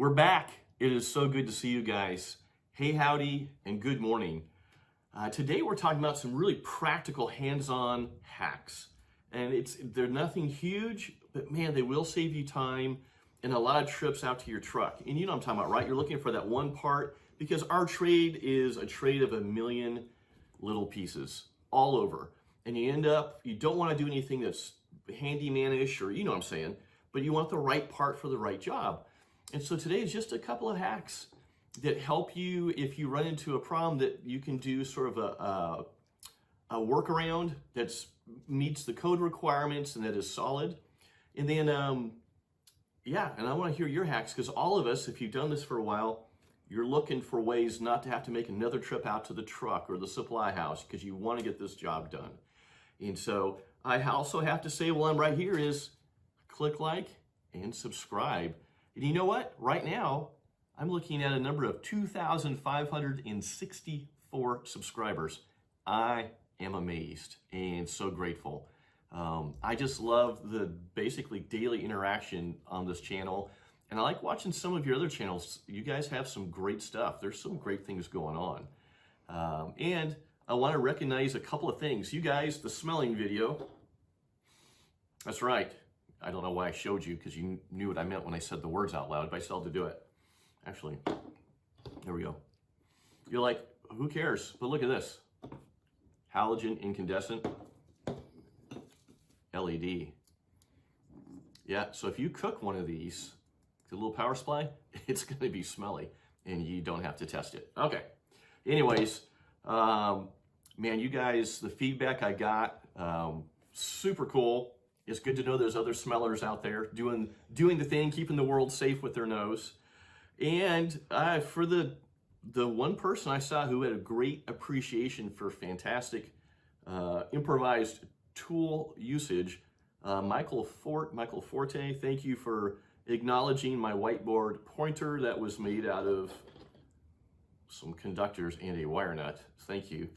We're back. It is so good to see you guys. Hey, howdy, and good morning. Today we're talking about some really practical hands-on hacks. And they're nothing huge, but man, they will save you time and a lot of trips out to your truck. And you know what I'm talking about, right? You're looking for that one part because our trade is a trade of a million little pieces all over. And you don't want to do anything that's handyman-ish or you know what I'm saying, but you want the right part for the right job. And so today is just a couple of hacks that help you if you run into a problem that you can do sort of a workaround that meets the code requirements and that is solid. And then, yeah, and I want to hear your hacks because all of us, if you've done this for a while, you're looking for ways not to have to make another trip out to the truck or the supply house because you want to get this job done. And so I also have to say while I'm right here is click like and subscribe. And you know what? Right now, I'm looking at a number of 2,564 subscribers. I am amazed and so grateful. I just love the basically daily interaction on this channel. And I like watching some of your other channels. You guys have some great stuff. There's some great things going on. And I want to recognize a couple of things. You guys, the smelling video. That's right. I don't know why I showed you because you knew what I meant when I said the words out loud, but I still have to do it. Actually, there we go. You're like, who cares? But look at this. Halogen incandescent LED. Yeah, so if you cook one of these, the little power supply, it's going to be smelly and you don't have to test it. Okay. Anyways, man, you guys, the feedback I got, super cool. It's good to know there's other smellers out there doing the thing, keeping the world safe with their nose. And for the one person I saw who had a great appreciation for fantastic improvised tool usage, Michael Forte, thank you for acknowledging my whiteboard pointer that was made out of some conductors and a wire nut. Thank you.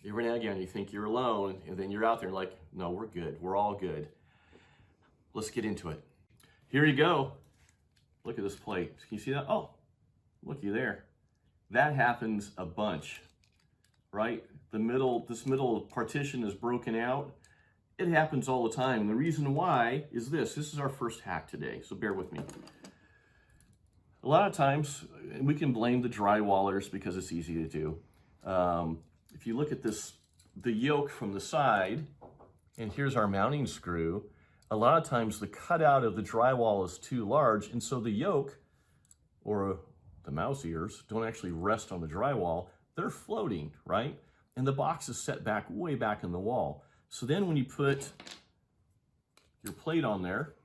Every now and again, you think you're alone, and then you're out there like, no, we're good. We're all good. Let's get into it. Here you go. Look at this plate. Can you see that? Oh, looky there. That happens a bunch, right? This middle partition is broken out. It happens all the time. And the reason why is this. This is our first hack today, so bear with me. A lot of times, we can blame the drywallers because it's easy to do. If you look at this, the yoke from the side, and here's our mounting screw, a lot of times the cutout of the drywall is too large, and so the yoke, or the mouse ears, don't actually rest on the drywall. They're floating, right? And the box is set back, way back in the wall. So then when you put your plate on there,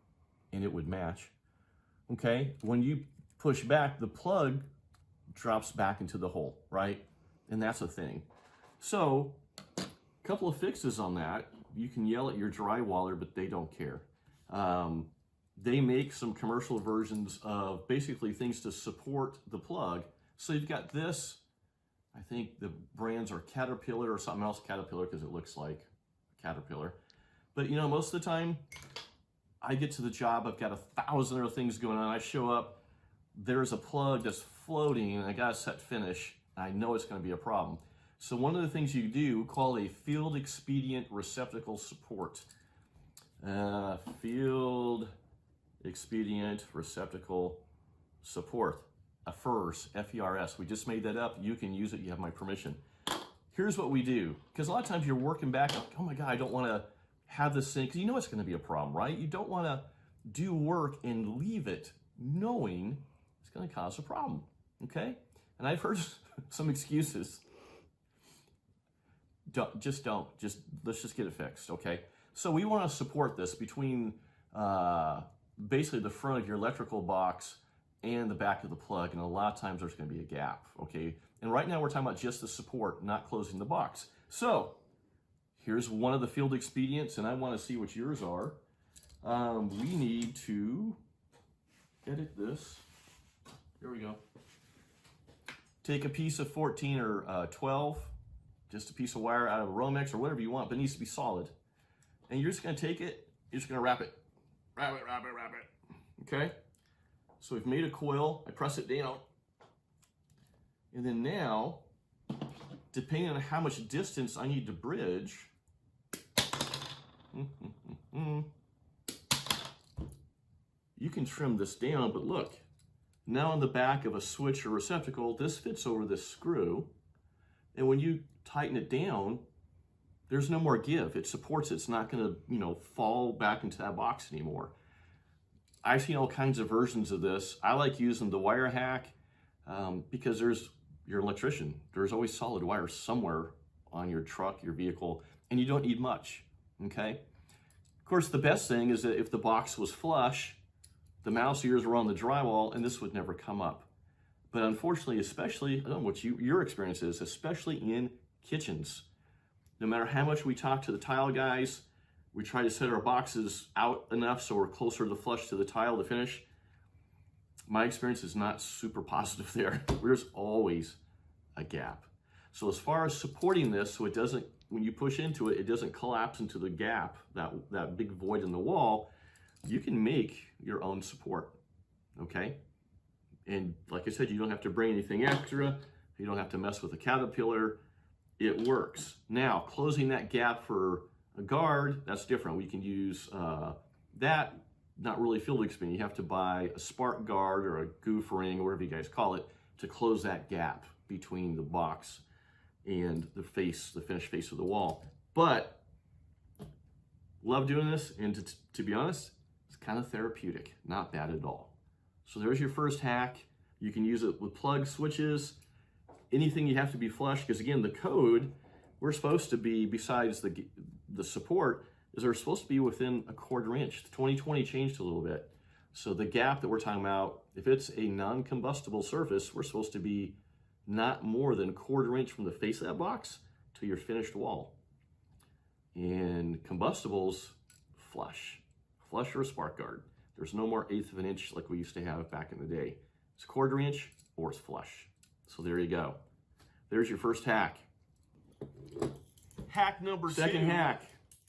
and it would match, okay? When you push back, the plug drops back into the hole, right? And that's a thing. So, a couple of fixes on that. You can yell at your drywaller, but they don't care. They make some commercial versions of basically things to support the plug. So you've got this, I think the brands are Caterpillar or something else Caterpillar because it looks like a caterpillar. But you know, most of the time, I get to the job, I've got 1,000 other things going on. I show up, there's a plug that's floating and I got to set finish. I know it's going to be a problem. So one of the things you do call a field expedient receptacle support. Field expedient receptacle support. A FERS, F-E-R-S. We just made that up. You can use it. You have my permission. Here's what we do. Because a lot of times you're working back, like, oh my God, I don't want to have this thing. Because you know it's going to be a problem, right? You don't want to do work and leave it knowing it's going to cause a problem. Okay? And I've heard some excuses. Let's just get it fixed, okay? So we want to support this between basically the front of your electrical box and the back of the plug, and a lot of times there's going to be a gap, okay? And right now we're talking about just the support, not closing the box. So here's one of the field expedients, and I want to see what yours are. We need to edit this. Here we go. Take a piece of 14 or 12, just a piece of wire out of a Romex or whatever you want, but it needs to be solid. And you're just going to take it, you're just going to wrap it. Wrap it. Okay? So we've made a coil, I press it down, and then now, depending on how much distance I need to bridge, you can trim this down, but look, now on the back of a switch or receptacle, this fits over this screw, and when you tighten it down, there's no more give. It supports it. It's not going to, fall back into that box anymore. I've seen all kinds of versions of this. I like using the wire hack because you're an electrician. There's always solid wire somewhere on your truck, your vehicle, and you don't need much, okay? Of course, the best thing is that if the box was flush, the mouse ears were on the drywall and this would never come up. But unfortunately, especially, I don't know what your experience is, especially in kitchens, no matter how much we talk to the tile guys, we try to set our boxes out enough so we're closer to the flush to the tile to finish. My experience is not super positive there. There's always a gap. So as far as supporting this, so it doesn't, when you push into it, it doesn't collapse into the gap, that big void in the wall, you can make your own support, okay? And like I said, you don't have to bring anything extra. You don't have to mess with a caterpillar. It works. Now, closing that gap for a guard, that's different. We can use that, not really field experience. You have to buy a spark guard or a goof ring, or whatever you guys call it, to close that gap between the box and the finished face of the wall. But love doing this, and to be honest, it's kind of therapeutic, not bad at all. So there's your first hack. You can use it with plug switches, anything you have to be flush, because again, the code, we're supposed to be, besides the support, is they're supposed to be within a 1/4 inch. 2020 changed a little bit. So the gap that we're talking about, if it's a non-combustible surface, we're supposed to be not more than 1/4 inch from the face of that box to your finished wall. And combustibles, flush or a spark guard. There's no more 1/8 of an inch like we used to have back in the day. It's 1/4 inch or it's flush. So there you go. There's your first hack. Hack number 2. Second hack,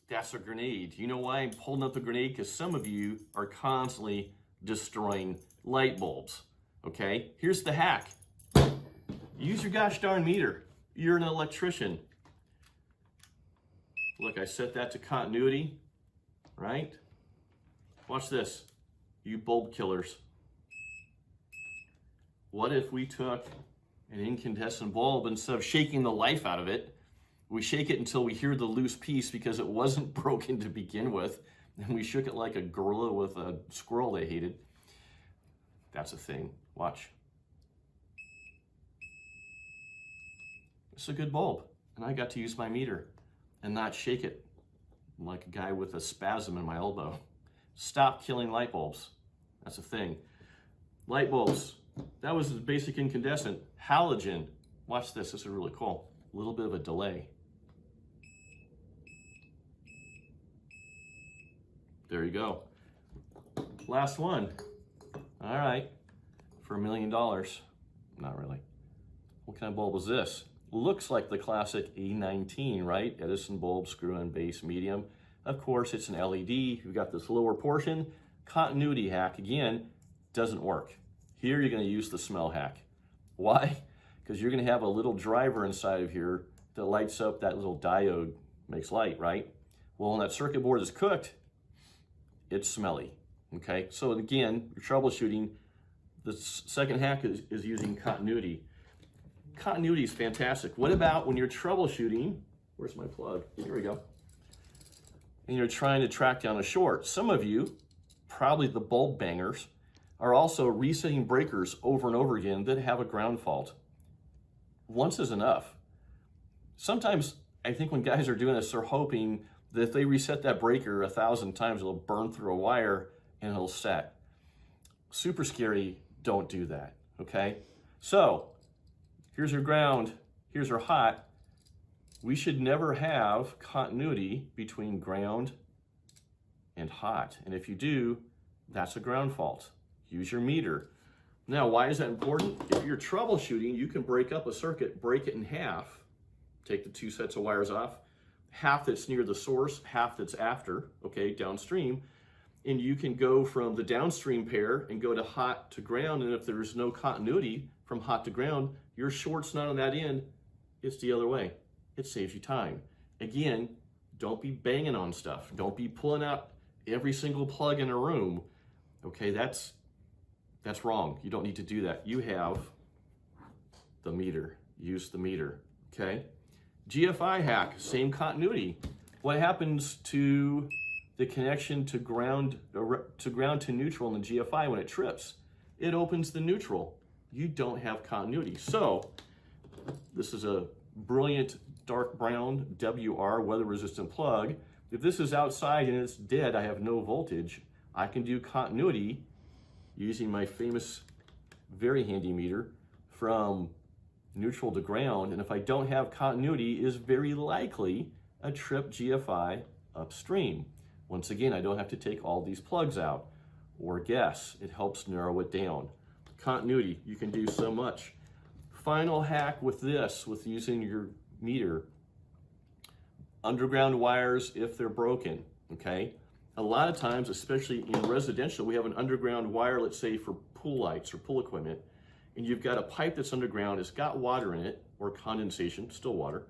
that's a grenade. You know why I'm holding up the grenade? Because some of you are constantly destroying light bulbs, okay? Here's the hack. Use your gosh darn meter. You're an electrician. Look, I set that to continuity, right? Watch this, you bulb killers. What if we took an incandescent bulb, instead of shaking the life out of it, we shake it until we hear the loose piece because it wasn't broken to begin with, and we shook it like a gorilla with a squirrel they hated. That's a thing. Watch. It's a good bulb, and I got to use my meter and not shake it like a guy with a spasm in my elbow. Stop killing light bulbs. That's a thing. Light bulbs. That was the basic incandescent. Halogen. Watch this. This is really cool. A little bit of a delay. There you go. Last one. All right. For $1 million. Not really. What kind of bulb is this? Looks like the classic A19, right? Edison bulb, screw-in base, medium. Of course, it's an LED. You've got this lower portion. Continuity hack, again, doesn't work. Here, you're going to use the smell hack. Why? Because you're going to have a little driver inside of here that lights up that little diode, makes light, right? Well, when that circuit board is cooked, it's smelly, okay? So again, you're troubleshooting. The second hack is using continuity. Continuity is fantastic. What about when you're troubleshooting? Where's my plug? Here we go. And you're trying to track down a short. Some of you, probably the bulb bangers, are also resetting breakers over and over again that have a ground fault. Once is enough. Sometimes I think when guys are doing this, they're hoping that if they reset that breaker 1,000 times, it'll burn through a wire and it'll set. Super scary, don't do that, okay? So, here's your ground, here's your hot. We should never have continuity between ground and hot. And if you do, that's a ground fault. Use your meter. Now, why is that important? If you're troubleshooting, you can break up a circuit, break it in half, take the 2 sets of wires off, half that's near the source, half that's after, okay, downstream. and you can go from the downstream pair and go to hot to ground, and if there's no continuity from hot to ground, your short's not on that end, it's the other way. It saves you time. Again, don't be banging on stuff. Don't be pulling out every single plug in a room. Okay, that's wrong. You don't need to do that. You have the meter. Use the meter, okay? GFI hack, same continuity. What happens to the connection to ground to neutral in the GFI when it trips? It opens the neutral. You don't have continuity. So this is a brilliant dark brown WR weather resistant plug. If this is outside and it's dead, I have no voltage, I can do continuity using my famous very handy meter from neutral to ground, and if I don't have continuity, is very likely a trip GFI upstream. Once again, I don't have to take all these plugs out or guess. It helps narrow it down. Continuity, you can do so much. Final hack with this, with using your meter, underground wires if they're broken, okay? A lot of times, especially in residential, we have an underground wire, let's say for pool lights or pool equipment, and you've got a pipe that's underground, it's got water in it, or condensation, still water.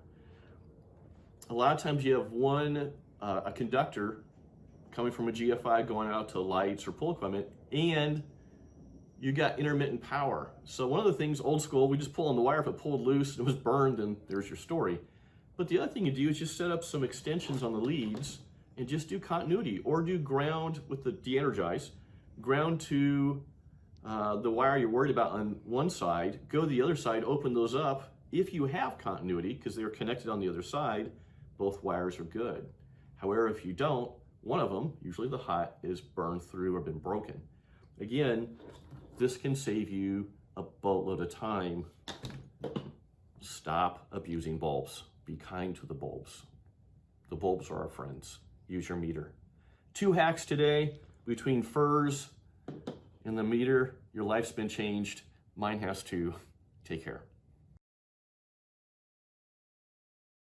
A lot of times you have a conductor coming from a GFI going out to lights or pool equipment, and you got intermittent power. So one of the things, old school, we just pull on the wire. If it pulled loose and it was burned, then there's your story. But the other thing you do is just set up some extensions on the leads and just do continuity, or do ground with the de-energize, ground to the wire you're worried about on one side, go to the other side, open those up. If you have continuity, because they're connected on the other side, both wires are good. However, if you don't, one of them, usually the hot, is burned through or been broken. Again, this can save you a boatload of time. Stop abusing bulbs. Be kind to the bulbs. The bulbs are our friends. Use your meter. 2 hacks today between FERS and the meter. Your life's been changed. Mine has too. Take care.